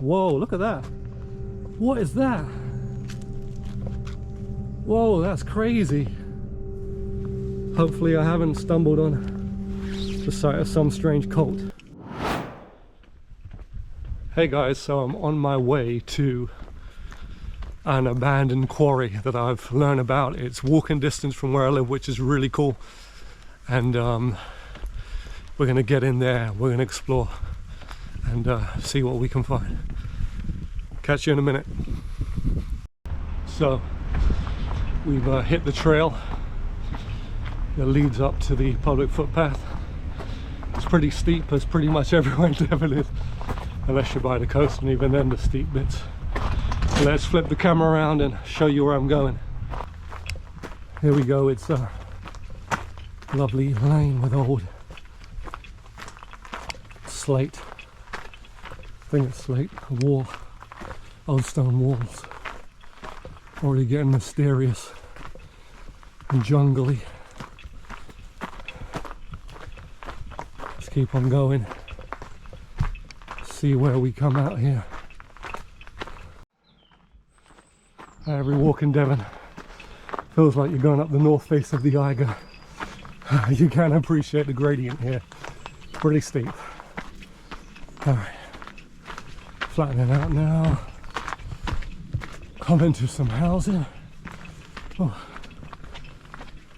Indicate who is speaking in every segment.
Speaker 1: Whoa, look at that. What is that? Whoa, that's crazy. Hopefully I haven't stumbled on the site of some strange cult. Hey guys, so I'm on my way to an abandoned quarry that I've learned about. It's walking distance from where I live, which is really cool. And we're gonna get in there, we're gonna explore and see what we can find. Catch you in a minute. So we've hit the trail that leads up to the public footpath. It's pretty steep, as pretty much everywhere in Devon is, unless you're by the coast, and even then the steep bits. Let's flip the camera around and show you where I'm going. Here we go. It's a lovely lane with old slate, I think it's slate, wall, old stone walls. Already getting mysterious and jungly. Let's keep on going, see where we come out here. Every walk in Devon feels like you're going up the north face of the Eiger. You can appreciate the gradient here. It's pretty steep. Alright, flattening out now. Come into some housing. Oh,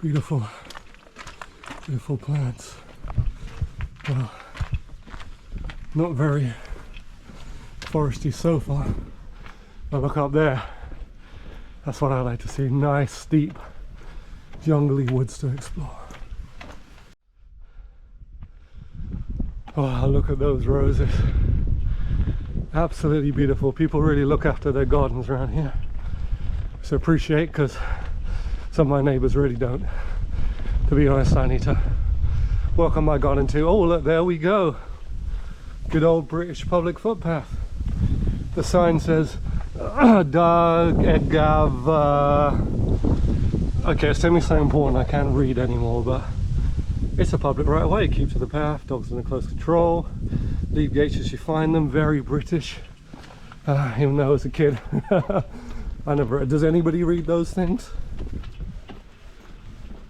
Speaker 1: beautiful, beautiful plants. Well, not very foresty so far. But look up there. That's what I like to see. Nice, steep, jungly woods to explore. Oh, look at those roses. Absolutely beautiful. People really look after their gardens around here. So appreciate, because some of my neighbours really don't. To be honest, I need to work on my garden too. Oh, look, there we go. Good old British public footpath. The sign says Doug Egav. Okay, it's telling me something important I can't read anymore, but it's a public right of way. Keep to the path, dogs under close control, leave gates as you find them. Very British. Even though as a kid I never, does anybody read those things?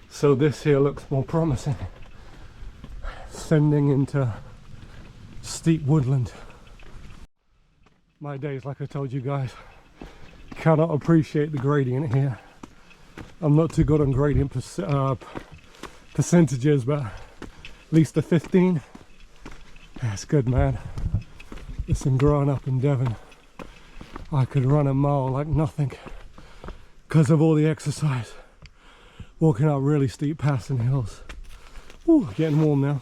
Speaker 1: So this here looks more promising, sending into steep woodland. My days, like I told you guys, cannot appreciate the gradient here. I'm not too good on gradient percentages, but at least a 15. That's good, man. Listen, growing up in Devon, I could run a mile like nothing because of all the exercise. Walking up really steep paths and hills. Ooh, getting warm now.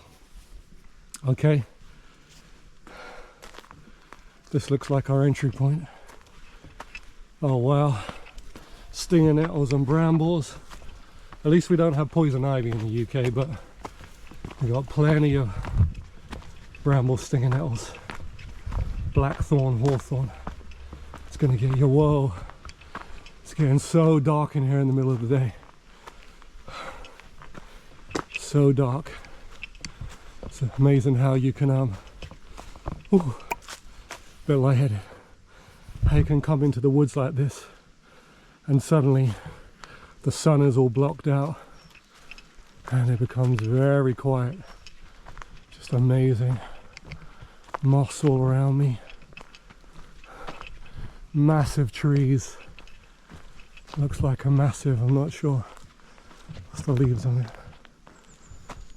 Speaker 1: Okay. This looks like our entry point. Oh wow, stinging nettles and brambles. At least we don't have poison ivy in the UK, but we got plenty of brambles, stinging nettles, blackthorn, hawthorn. It's gonna get you, whoa. It's getting so dark in here in the middle of the day. So dark. It's amazing how you can, ooh, bit lightheaded. How you can come into the woods like this and suddenly the sun is all blocked out and it becomes very quiet. Just amazing. Moss all around me. Massive trees. Looks like a massive, I'm not sure what's the leaves on it.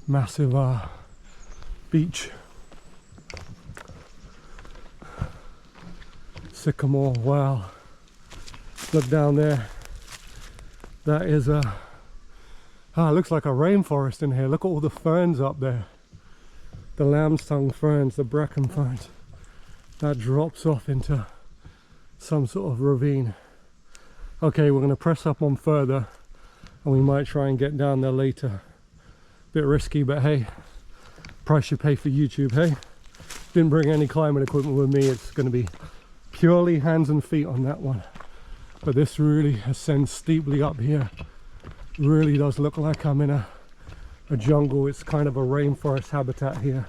Speaker 1: Massive beech. Sycamore, wow. Look down there. That is it looks like a rainforest in here. Look at all the ferns up there. The lamb's tongue ferns, the bracken ferns. That drops off into some sort of ravine. Okay, we're going to press up on further and we might try and get down there later. Bit risky, but hey, price you pay for YouTube, hey? Didn't bring any climbing equipment with me. It's going to be purely hands and feet on that one. But this really ascends steeply up here. Really does look like I'm in a jungle. It's kind of a rainforest habitat here.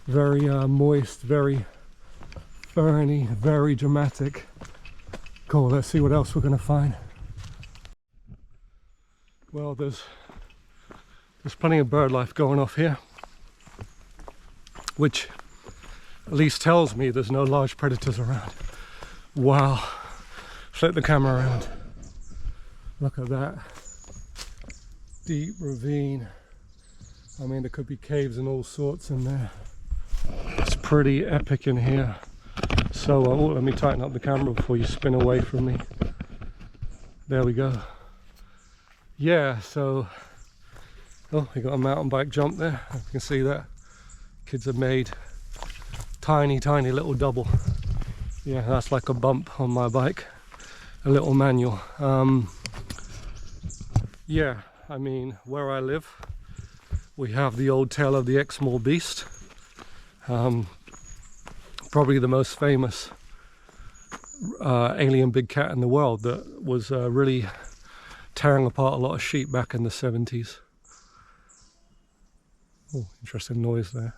Speaker 1: Very moist, very ferny, very dramatic. Cool, let's see what else we're gonna find. Well, there's plenty of bird life going off here, which at least tells me there's no large predators around. Wow, flip the camera around. Look at that. Deep ravine. I mean, there could be caves and all sorts in there. It's pretty epic in here. So, oh, let me tighten up the camera before you spin away from me. There we go. Yeah, so, oh, we got a mountain bike jump there. You can see that. Kids have made tiny little double. Yeah, that's like a bump on my bike. A little manual. Yeah, I mean, where I live, we have the old tale of the Exmoor beast. Probably the most famous alien big cat in the world that was really tearing apart a lot of sheep back in the 70s. Oh, interesting noise there.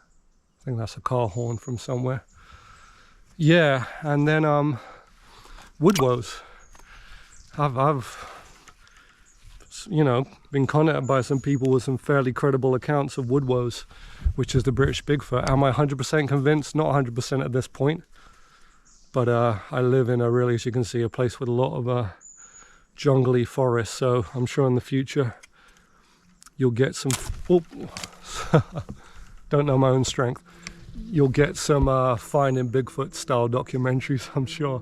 Speaker 1: I think that's a car horn from somewhere. Yeah, and then woodwoes. I've you know, been contacted by some people with some fairly credible accounts of woodwoes, which is the British Bigfoot. Am I 100% convinced? Not 100% at this point. But I live in a really, as you can see, a place with a lot of jungly forest. So I'm sure in the future you'll get some... Oh, don't know my own strength. You'll get some finding Bigfoot style documentaries, I'm sure.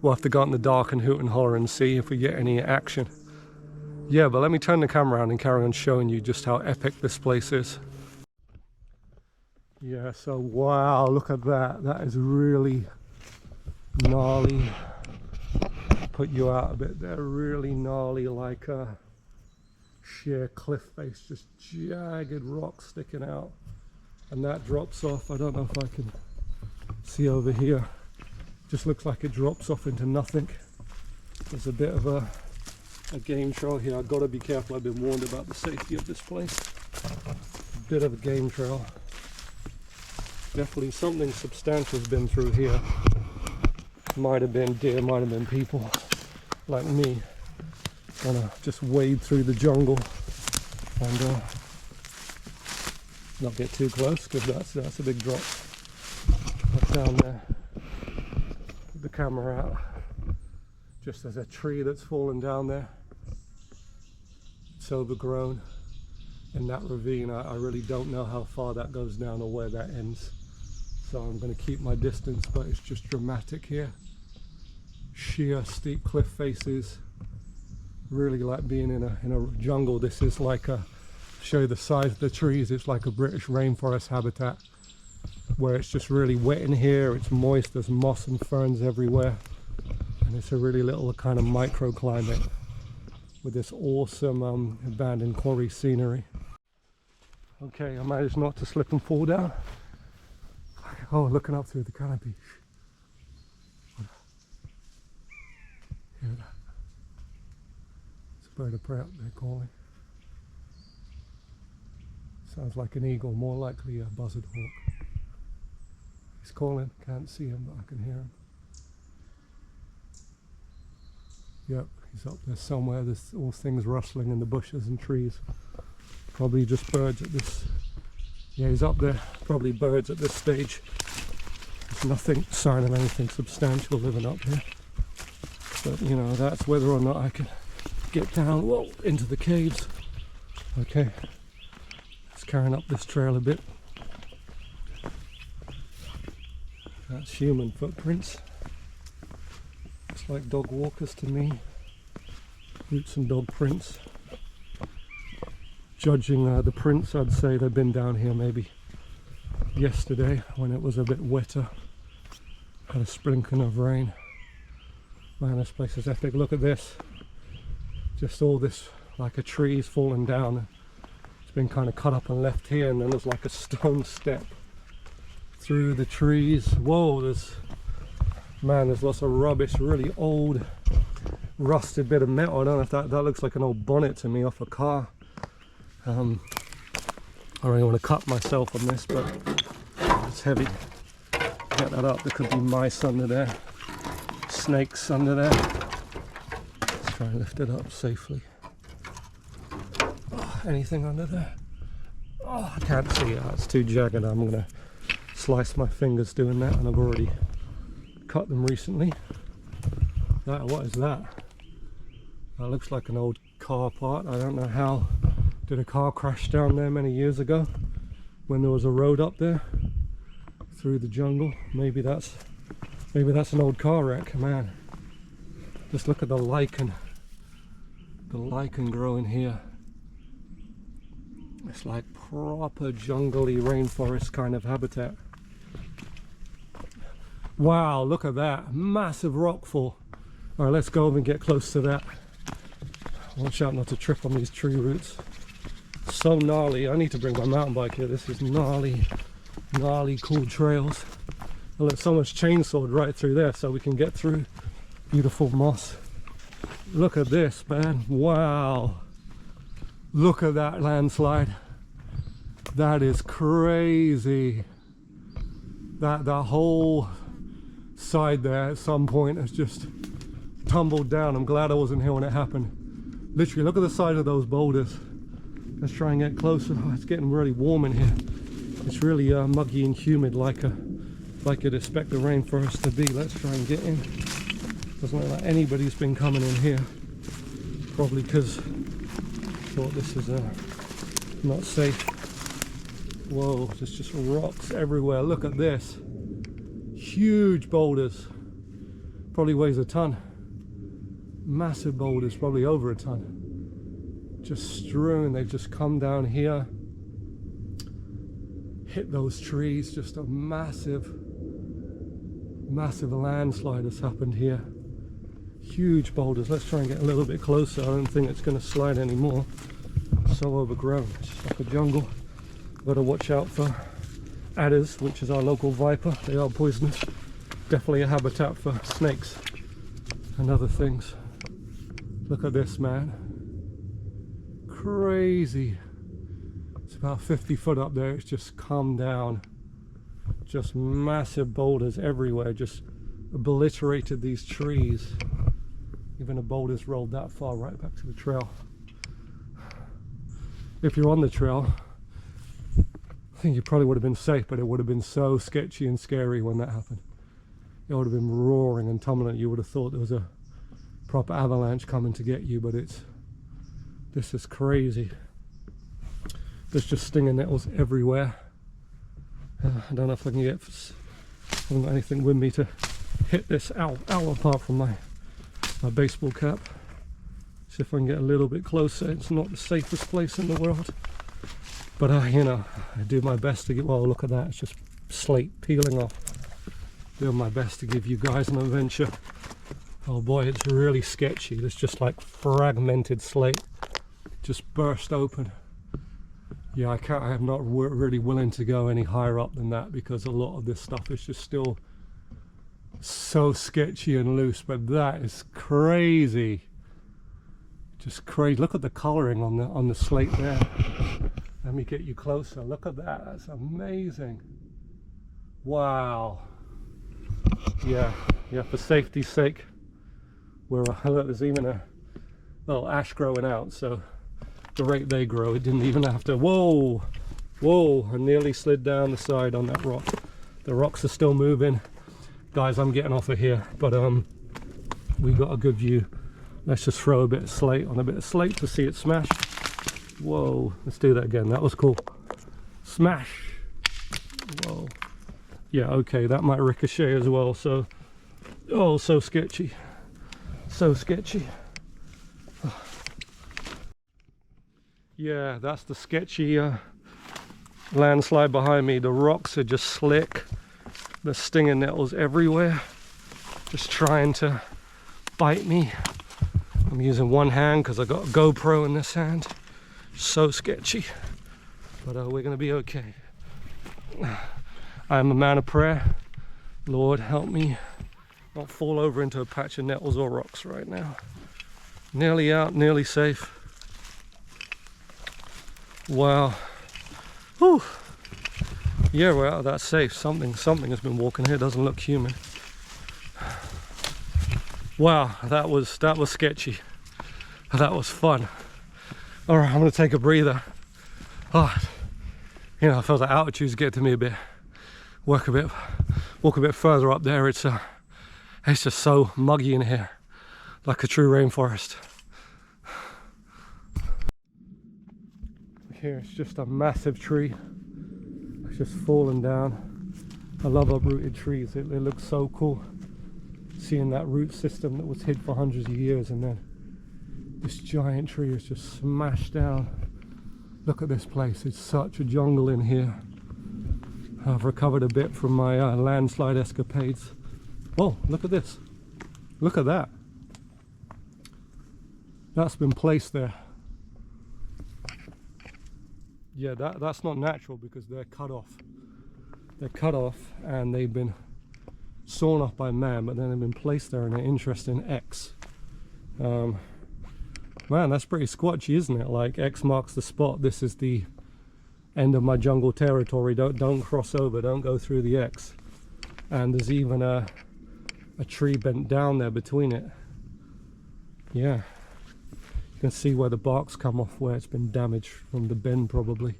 Speaker 1: We'll have to go out in the dark and hoot and holler and see if we get any action. Yeah, but let me turn the camera around and carry on showing you just how epic this place is. Yeah, so wow, look at that. That is really gnarly. Put you out a bit there. Really gnarly, like a sheer cliff face, just jagged rocks sticking out. And that drops off. I don't know if I can see over here. Just looks like it drops off into nothing. There's a bit of a game trail here. I've got to be careful. I've been warned about the safety of this place. A bit of a game trail. Definitely something substantial has been through here. Might have been deer, might have been people like me. Gonna just wade through the jungle and not get too close, because that's a big drop. But down there, put the camera out. Just there's a tree that's fallen down there. It's overgrown in that ravine. I really don't know how far that goes down or where that ends. So I'm going to keep my distance, but it's just dramatic here. Sheer steep cliff faces. Really like being in a jungle. This is like a, show you the size of the trees, it's like a British rainforest habitat, where it's just really wet in here, it's moist, there's moss and ferns everywhere. And it's a really little kind of microclimate with this awesome abandoned quarry scenery. Okay, I managed not to slip and fall down. Oh, looking up through the canopy. Hear that? It's a bird of prey up there calling. Sounds like an eagle, more likely a buzzard hawk. He's calling, can't see him, but I can hear him. Yep, he's up there somewhere. There's all things rustling in the bushes and trees. Probably just birds at this. Yeah, he's up there. Probably birds at this stage. There's nothing, sign of anything substantial living up here. But you know, that's whether or not I can get down, whoa, into the caves. Okay, let's carry up this trail a bit. That's human footprints. Looks like dog walkers to me. Roots and dog prints. Judging the prints, I'd say they've been down here maybe yesterday when it was a bit wetter. Had a sprinkling of rain. Man, this place is epic. Look at this. Just all this, like a tree's fallen down. It's been kind of cut up and left here, and then there's like a stone step through the trees. Whoa, there's lots of rubbish, really old rusted bit of metal. I don't know if that looks like an old bonnet to me off a car. I don't really want to cut myself on this, but it's heavy. get that up. There could be mice under there, snakes under there. Let's try and lift it up safely. Oh, anything under there? Oh, I can't see it. It's too jagged. I'm going to slice my fingers doing that, and I've already cut them recently. What is that? That looks like an old car part. I don't know how. Did a car crash down there many years ago when there was a road up there through the jungle? Maybe that's an old car wreck. Man, just look at the lichen growing here. It's like proper jungly rainforest kind of habitat. Wow, look at that massive rockfall. All right, let's go over and get close to that. Watch out not to trip on these tree roots. So gnarly. I need to bring my mountain bike here. This is gnarly cool trails. And look, someone's chainsawed right through there so we can get through. Beautiful moss. Look at this, man. Wow. Look at that landslide. That is crazy. That whole side there at some point has just tumbled down. I'm glad I wasn't here when it happened. Literally, look at the side of those boulders. Let's try and get closer. Oh, it's getting really warm in here. It's really muggy and humid, like you'd expect the rainforest to be. Let's try and get in. Doesn't look like anybody's been coming in here. Probably because thought this is not safe. Whoa, there's just rocks everywhere. Look at this. Huge boulders. Probably weighs a ton. Massive boulders, probably over a ton. Just strewn. They've just come down here, hit those trees. Just a massive landslide has happened here. Huge boulders. Let's try and get a little bit closer. I don't think it's going to slide anymore. So overgrown. It's just like a jungle. Got to watch out for adders, which is our local viper. They are poisonous. Definitely a habitat for snakes and other things. Look at this, man. Crazy. It's about 50 foot up there. It's just come down. Just massive boulders everywhere. Just obliterated these trees. Even the boulders rolled that far right back to the trail. If you're on the trail, I think you probably would have been safe, but it would have been so sketchy and scary when that happened. It would have been roaring and tumbling. You would have thought there was a proper avalanche coming to get you, but this is crazy. There's just stinging nettles everywhere. I don't know if I can get, I haven't got anything with me to hit this owl apart from my baseball cap. See if I can get a little bit closer. It's not the safest place in the world, but you know, I do my best to get, well, look at that, it's just slate peeling off. Doing my best to give you guys an adventure. Oh boy, it's really sketchy. There's just like fragmented slate just burst open. Yeah, I am not really willing to go any higher up than that because a lot of this stuff is just still so sketchy and loose, but that is crazy. Just crazy. Look at the coloring on the slate there. Let me get you closer. Look at that. That's amazing. Wow. Yeah, for safety's sake, look, there's even a little ash growing out, so the rate they grow, it didn't even have to, whoa, I nearly slid down the side on that rock. The rocks are still moving. Guys, I'm getting off of here, but we got a good view. Let's just throw a bit of slate on a bit of slate to see it smash. Whoa, let's do that again. That was cool. Smash. Whoa. Yeah, okay, that might ricochet as well, so, oh, so sketchy. So sketchy. Yeah, that's the sketchy landslide behind me. The rocks are just slick. The stinging nettles everywhere. Just trying to bite me. I'm using one hand because I got a GoPro in this hand. So sketchy. But we're going to be okay. I am a man of prayer. Lord, help me not fall over into a patch of nettles or rocks right now. Nearly out, nearly safe. Wow. Whew. Yeah, we're out of that safe. Something has been walking here. Doesn't look human. Wow, that was sketchy. That was fun. All right, I'm gonna take a breather. Oh, you know, I feel the altitude's getting to me a bit. Walk a bit further up there. It's just so muggy in here, like a true rainforest. Here it's just a massive tree. It's just fallen down. I love uprooted trees. It looks so cool. Seeing that root system that was hid for hundreds of years, and then this giant tree is just smashed down. Look at this place. It's such a jungle in here. I've recovered a bit from my landslide escapades. Whoa, look at this. Look at that. That's been placed there. Yeah, that's not natural because they're cut off. They're cut off and they've been sawn off by man, but then they've been placed there in an interesting X. Man, that's pretty squatchy, isn't it? Like, X marks the spot. This is the end of my jungle territory. Don't cross over. Don't go through the X. And there's even a tree bent down there between it. Yeah, you can see where the bark's come off, where it's been damaged from the bend probably.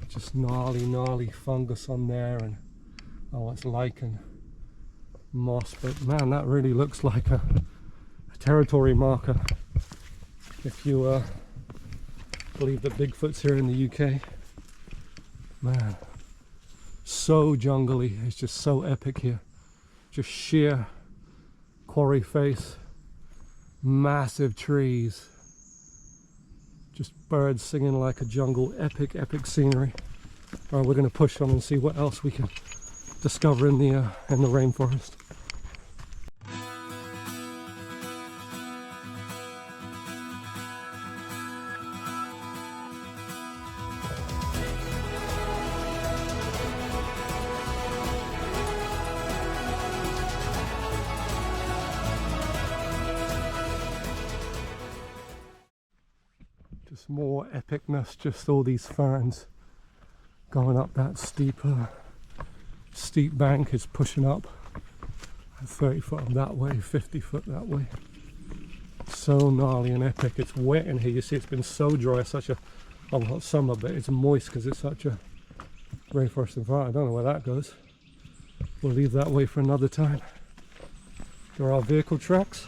Speaker 1: Just gnarly fungus on there, and oh, it's lichen, moss. But man, that really looks like a territory marker. If you believe that Bigfoot's here in the UK. Man, so jungly. It's just so epic here. Just sheer quarry face, massive trees, just birds singing like a jungle. Epic scenery. All right, we're going to push on and see what else we can discover in the rainforest. Just more epicness, just all these ferns going up that steep bank is pushing up 30 foot that way, 50 foot that way. So gnarly and epic. It's wet in here. You see, it's been so dry. Such a, well, not summer, but it's moist because it's such a rainforest environment. I don't know where that goes. We'll leave that way for another time. There are vehicle tracks.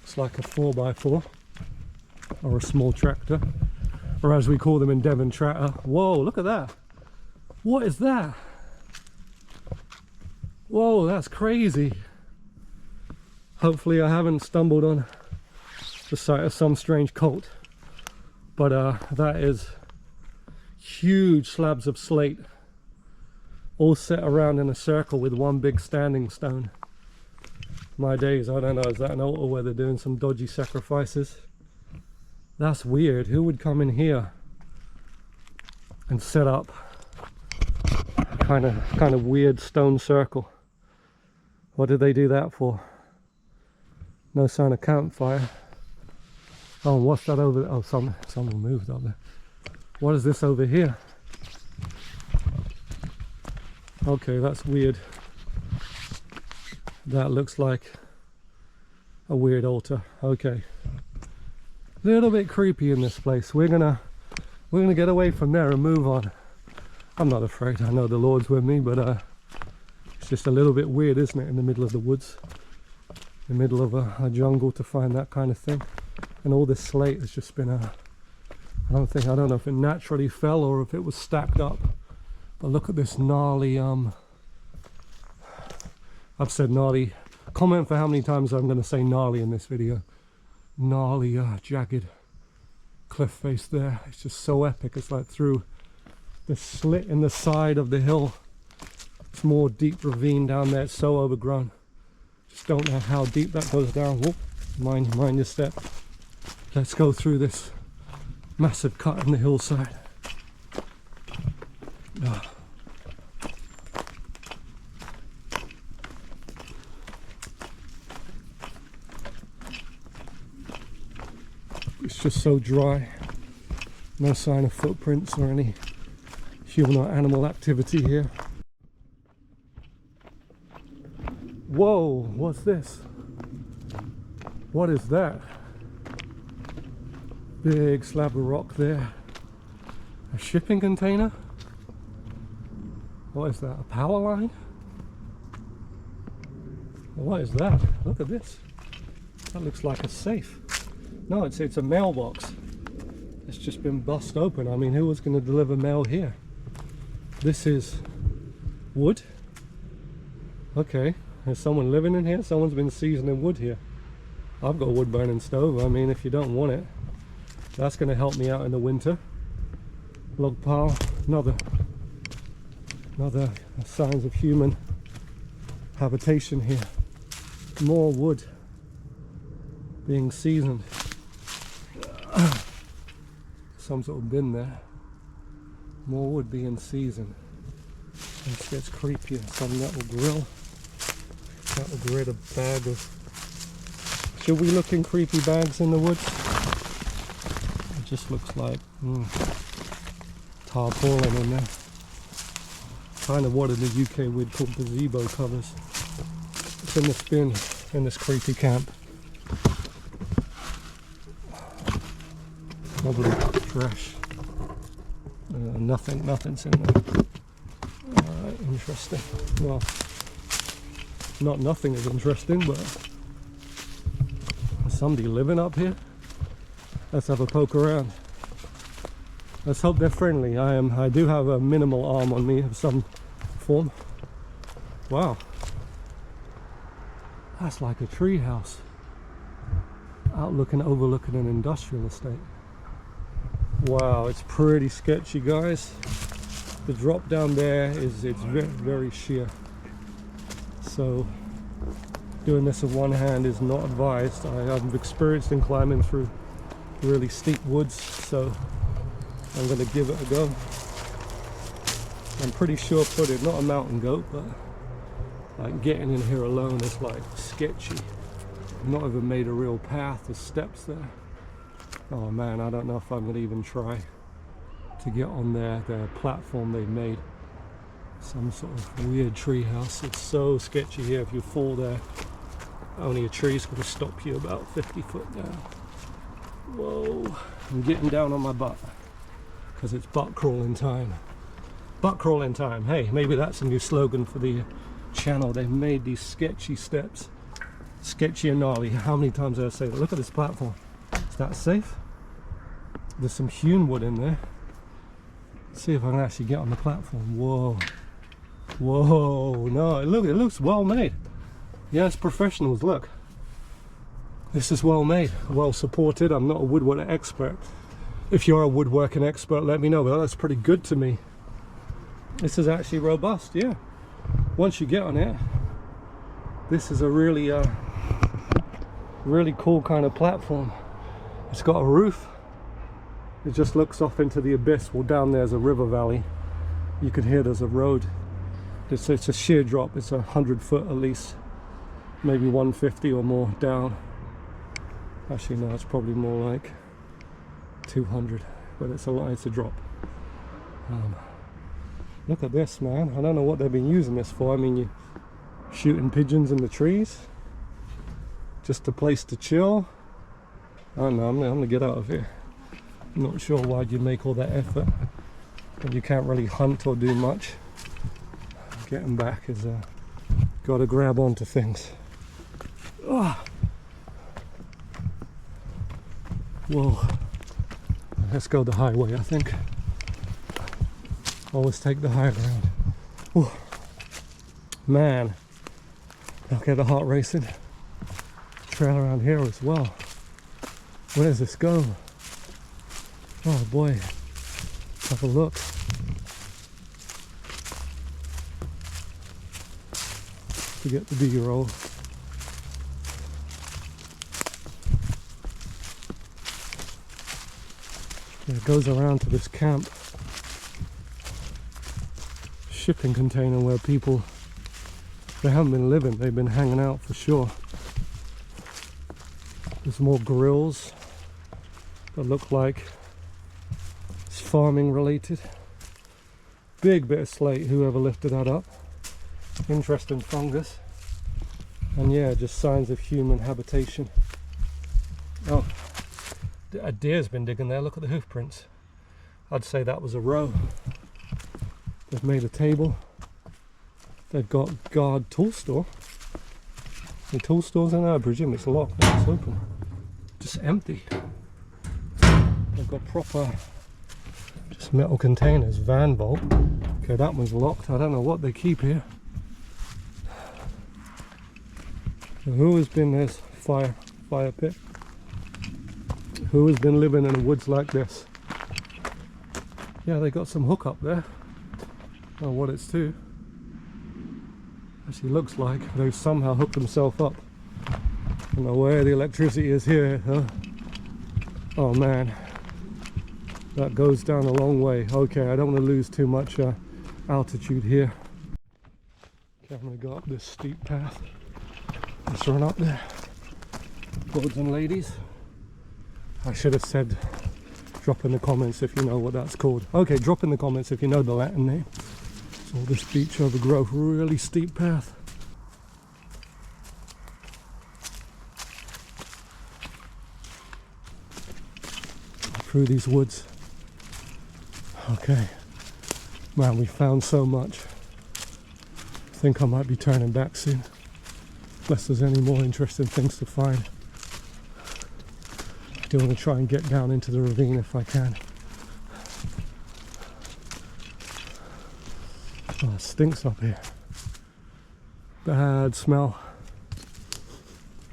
Speaker 1: It's like a 4x4 or a small tractor, or as we call them in Devon, tractor. Whoa, look at that. What is that? Whoa, that's crazy. Hopefully I haven't stumbled on the site of some strange cult, but that is huge slabs of slate all set around in a circle with one big standing stone. My days, I don't know, is that an altar where they're doing some dodgy sacrifices? That's weird. Who would come in here and set up a kind of weird stone circle? What did they do that for? No sign of campfire. Oh, and what's that over there? Oh, someone moved up there. What is this over here? Okay, that's weird. That looks like a weird altar. Okay. A little bit creepy in this place. We're gonna get away from there and move on. I'm not afraid. I know the Lord's with me, but it's just a little bit weird, isn't it, in the middle of the woods, in the middle of a jungle, to find that kind of thing. And all this slate has just been I don't know if it naturally fell or if it was stacked up. But look at this gnarly. I've said gnarly. Comment for how many times I'm going to say gnarly in this video. Gnarly, jagged cliff face there. It's just so epic. It's like through the slit in the side of the hill. It's more deep ravine down there. It's so overgrown. Just don't know how deep that goes down. Whoop, mind your step. Let's go through this massive cut in the hillside. It's just so dry. No sign of footprints or any human or animal activity here. Whoa, what's this? What is that? Big slab of rock there. A shipping container? What is that? A power line? What is that? Look at this. That looks like a safe. No, it's a mailbox. It's just been bust open. I mean, who was going to deliver mail here? This is wood. Okay, there's someone living in here. Someone's been seasoning wood here. I've got a wood burning stove. I mean, if you don't want it, that's going to help me out in the winter. Log pile, another signs of human habitation here. More wood being seasoned. Some sort of bin there. More wood being seasoned. This gets creepier. Some metal grill. Metal grill, a bag of... Should we look in creepy bags in the woods? It just looks like tarpaulin in there. Kind of what in the UK we'd call gazebo covers. It's in this bin, in this creepy camp. Probably trash. Nothing's in there. Alright, interesting. Well, not nothing is interesting, but is somebody living up here? Let's have a poke around. Let's hope they're friendly. I do have a minimal arm on me of some form. Wow. That's like a tree house. Overlooking an industrial estate. Wow, it's pretty sketchy, guys. The drop down there it's very, very sheer. So doing this with one hand is not advised. I'm experienced in climbing through really steep woods, so I'm going to give it a go. I'm pretty sure-footed, not a mountain goat, but like getting in here alone is like sketchy. I've not even made a real path, there's steps there. Oh man, I don't know if I'm going to even try to get on their platform they've made. Some sort of weird tree house. It's so sketchy here. If you fall there, only a tree's going to stop you about 50 foot down. Whoa, I'm getting down on my butt because it's butt crawling time. Butt crawling time. Hey, maybe that's a new slogan for the channel. They've made these sketchy steps. Sketchy and gnarly. How many times did I say that? Look at this platform. Is that safe? There's some hewn wood in there. Let's see if I can actually get on the platform. Whoa. Whoa. No, it looks well made. Yes, professionals, look. This is well made, well supported. I'm not a woodworking expert. If you're a woodworking expert, let me know, but that's pretty good to me. This is actually robust, yeah. Once you get on it, this is a really cool kind of platform. It's got a roof. It just looks off into the abyss. Well, down there's a river valley. You can hear there's a road. It's a sheer drop. It's 100 foot at least, maybe 150 or more down. Actually, no, it's probably more like 200, but it's a drop. Look at this, man. I don't know what they've been using this for. I mean, you shooting pigeons in the trees, just a place to chill. I don't know. I'm gonna get out of here. I'm not sure why you'd make all that effort when you can't really hunt or do much. Getting back is got to grab onto things. Oh. Whoa. Let's go the highway, I think. Always take the high ground. Whew. Man, I'll get the heart racing. Trail around here as well. Where does this go? Oh boy, have a look. Forget the B-roll. It goes around to this camp shipping container where people, they haven't been living, they've been hanging out for sure. There's more grills that look like it's farming related. big bit of slate, whoever lifted that up. Interesting fungus. And yeah, just signs of human habitation. Oh, a deer's been digging there. Look at the hoof prints. I'd say that was a row. They've made a table. They've got guard tool store. The tool store's in there. I presume it's locked. It's open. Just empty. They've got proper just metal containers. Van vault. Okay, that one's locked. I don't know what they keep here. So who has been this fire pit? Who has been living in the woods like this? Yeah, they got some hook up there. I don't know what it's to. Actually looks like they've somehow hooked themselves up. I don't know where the electricity is here, huh? Oh man, that goes down a long way. Okay, I don't want to lose too much altitude here. Okay, I'm going to go up this steep path. Let's run up there. Lords and ladies. I should have said drop in the comments if you know what that's called. Okay, drop in the comments if you know the Latin name. So all this beach overgrowth, really steep path. Through these woods. Okay. Man, we found so much. I think I might be turning back soon. Unless there's any more interesting things to find. I do want to try and get down into the ravine if I can. Oh, it stinks up here. Bad smell.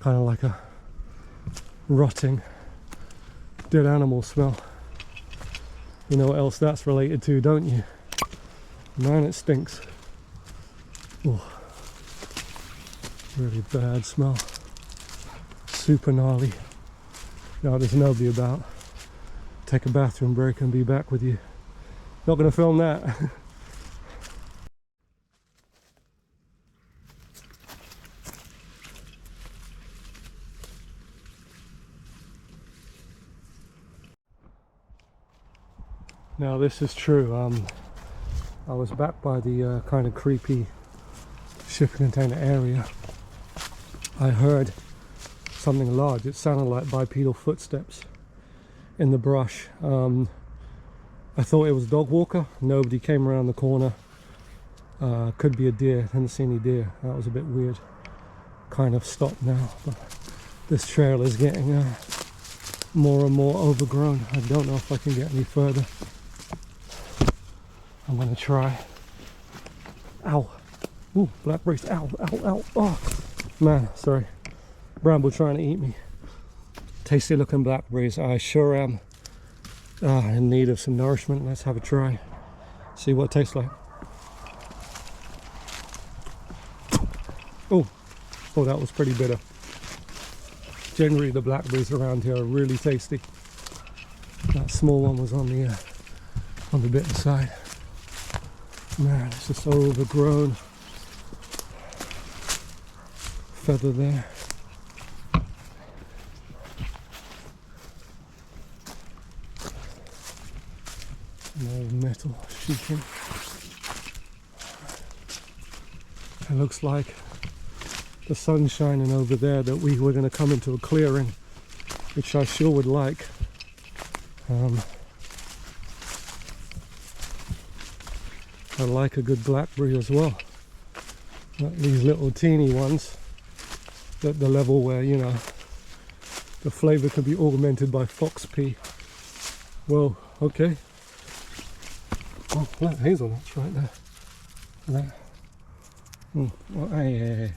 Speaker 1: Kind of like a rotting dead animal smell. You know what else that's related to, don't you? Man, it stinks. Oh, really bad smell. Super gnarly. No, there's nobody about. Take a bathroom break and be back with you. Not going to film that. Now this is true. I was back by the kind of creepy shipping container area. I heard something large. It sounded like bipedal footsteps in the brush. I thought it was a dog walker. Nobody came around the corner. Could be a deer. Didn't see any deer. That was a bit weird. Kind of stopped now, but this trail is getting more and more overgrown. I don't know if I can get any further. I'm gonna try. Ow. Ooh, blackberries. Ow, ow, ow. Oh, man, sorry. Bramble trying to eat me. Tasty looking blackberries. I sure am in need of some nourishment. Let's have a try. See what it tastes like. Oh, that was pretty bitter. Generally, the blackberries around here are really tasty. That small one was on the bitter side. Man, it's just overgrown. Feather there. No metal sheeting. It looks like the sun's shining over there, that we were going to come into a clearing, which I sure would like. I like a good blackberry as well. Not these little teeny ones at the level where, you know, the flavour can be augmented by fox pea. Whoa, okay. Oh, that hazelnut's right there. There. Well,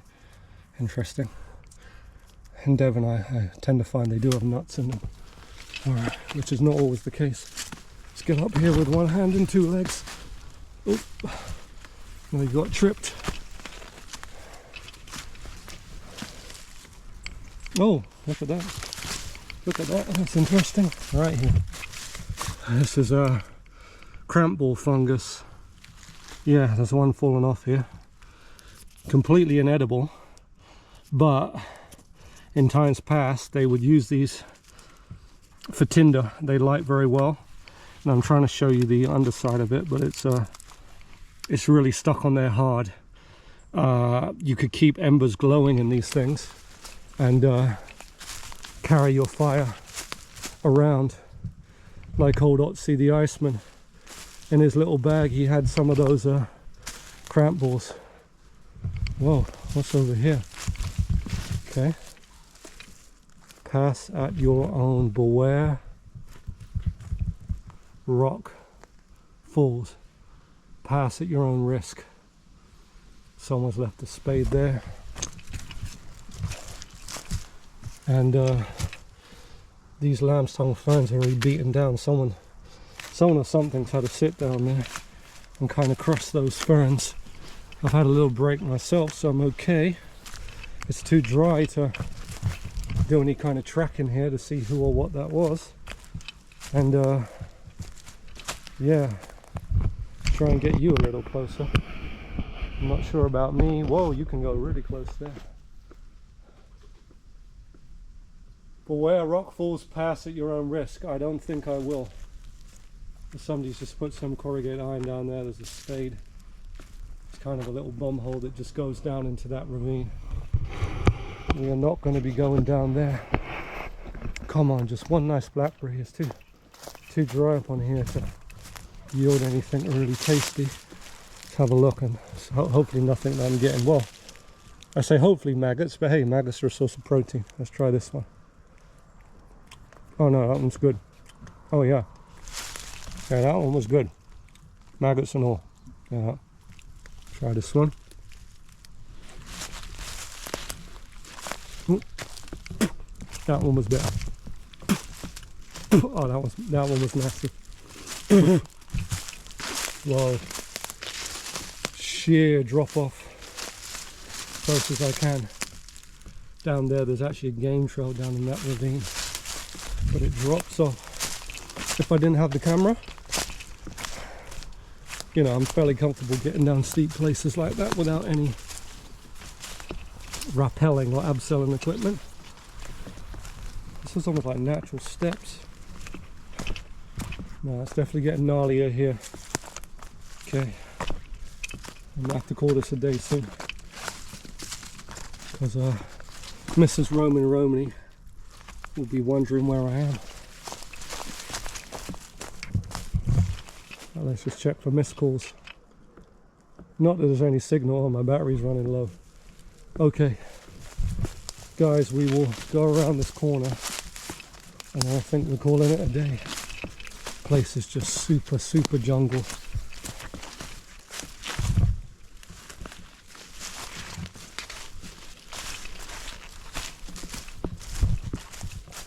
Speaker 1: interesting. In Devon, I tend to find they do have nuts in them. Alright, which is not always the case. Let's get up here with one hand and two legs. Oh, now you got tripped. Oh, look at that. Look at that, that's interesting. Right here. This is a cramp ball fungus. Yeah, there's one falling off here. Completely inedible, but in times past they would use these for tinder. They light very well. And I'm trying to show you the underside of it, but it's it's really stuck on there hard. You could keep embers glowing in these things and carry your fire around like old Otzi the Iceman. In his little bag he had some of those cramp balls. Whoa, what's over here? Okay. Pass at your own, beware rock falls. Pass at your own risk. Someone's left a spade there. And these lambstone ferns are really beaten down. Someone or something's had to sit down there and kind of crush those ferns. I've had a little break myself, so I'm okay. It's too dry to do any kind of tracking here to see who or what that was. And yeah, try and get you a little closer. I'm not sure about me. Whoa, you can go really close there. Beware rock falls, pass at your own risk. I don't think I will. Somebody's just put some corrugated iron down there. There's a spade. It's kind of a little bum hole that just goes down into that ravine. We are not going to be going down there. Come on, just one nice blackberry. It's too dry up on here to yield anything really tasty. Let's have a look, and so hopefully nothing that I'm getting. Well, I say hopefully maggots, but hey, maggots are a source of protein. Let's try this one. Oh no, that one's good. Oh yeah. Yeah, that one was good. Maggots and all. Yeah. Try this one. Ooh. That one was better. Oh, that one was nasty. Whoa. Sheer drop off. Close as I can. Down there's actually a game trail down in that ravine. But it drops off. If I didn't have the camera, you know, I'm fairly comfortable getting down steep places like that without any rappelling or abseiling equipment. This is almost like natural steps. No, it's definitely getting gnarlier here. Okay, I'm gonna have to call this a day soon because Mrs. Roman Romany will be wondering where I am. Well, let's just check for missed calls. Not that there's any signal. My battery's running low. Okay, guys, we will go around this corner and I think we're calling it a day. Place is just super jungle.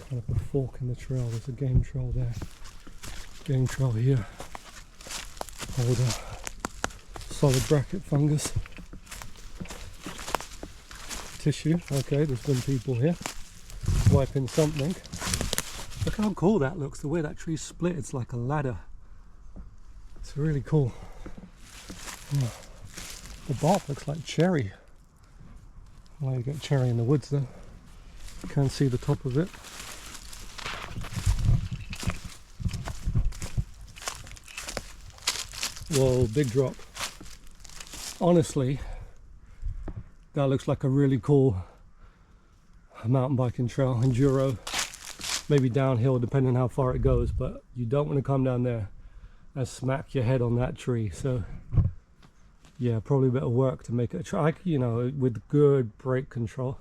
Speaker 1: Kind of a fork in the trail. There's a game trail there. Game trail here. Hold a solid bracket fungus. Tissue. Okay, there's been people here wiping something. Look how cool that looks. The way that tree's split, it's like a ladder. It's really cool. Oh, the bark looks like cherry. Well, you get cherry in the woods though. You can't see the top of it. Whoa, big drop. Honestly, that looks like a really cool mountain biking trail, enduro, maybe downhill depending on how far it goes, but you don't want to come down there and smack your head on that tree. So yeah, probably a bit of work to make it a track, you know, with good brake control.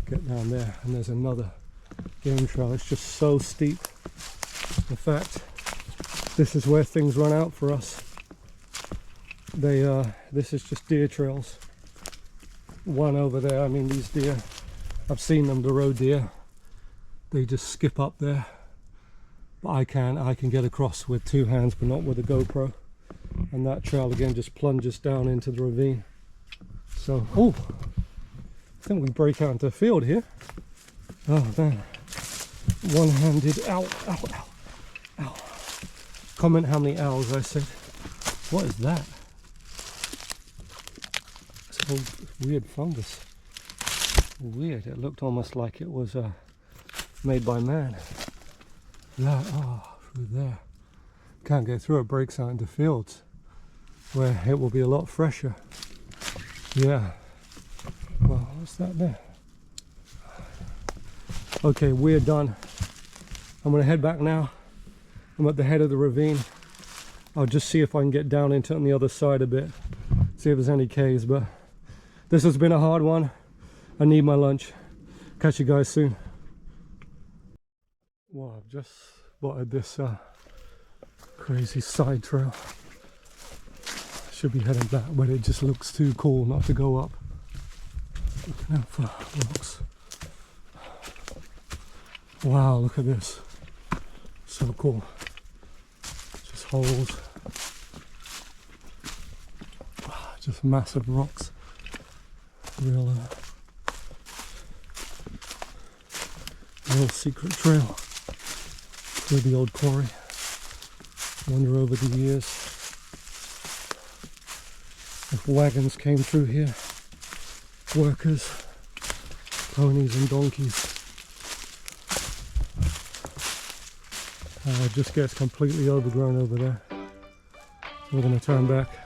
Speaker 1: Get down there, and there's another game trail. It's just so steep. In fact, this is where things run out for us. This is just deer trails. One over there, I mean, these deer, I've seen them, the road deer, they just skip up there. But I can get across with two hands, but not with a GoPro. And that trail again just plunges down into the ravine. So, oh, I think we break out into a field here. Oh man, one-handed, ow, ow, ow, ow. Comment how many owls I said. What is that? It's a weird fungus. Weird, it looked almost like it was made by man. That, oh, through there. Can't get through it, breaks out into fields. where it will be a lot fresher. Yeah. Well, what's that there? Okay, we're done. I'm gonna head back now. I'm at the head of the ravine. I'll just see if I can get down into it on the other side a bit. See if there's any caves, but this has been a hard one. I need my lunch. Catch you guys soon. Well, I've just spotted this crazy side trail. Should be heading back, but it just looks too cool not to go up. Looking out for rocks. Wow, look at this. So cool. Just holes. Just massive rocks. Real secret trail through the old quarry. Wonder over the years if wagons came through here, workers, ponies and donkeys. It just gets completely overgrown over there. So we're going to turn back.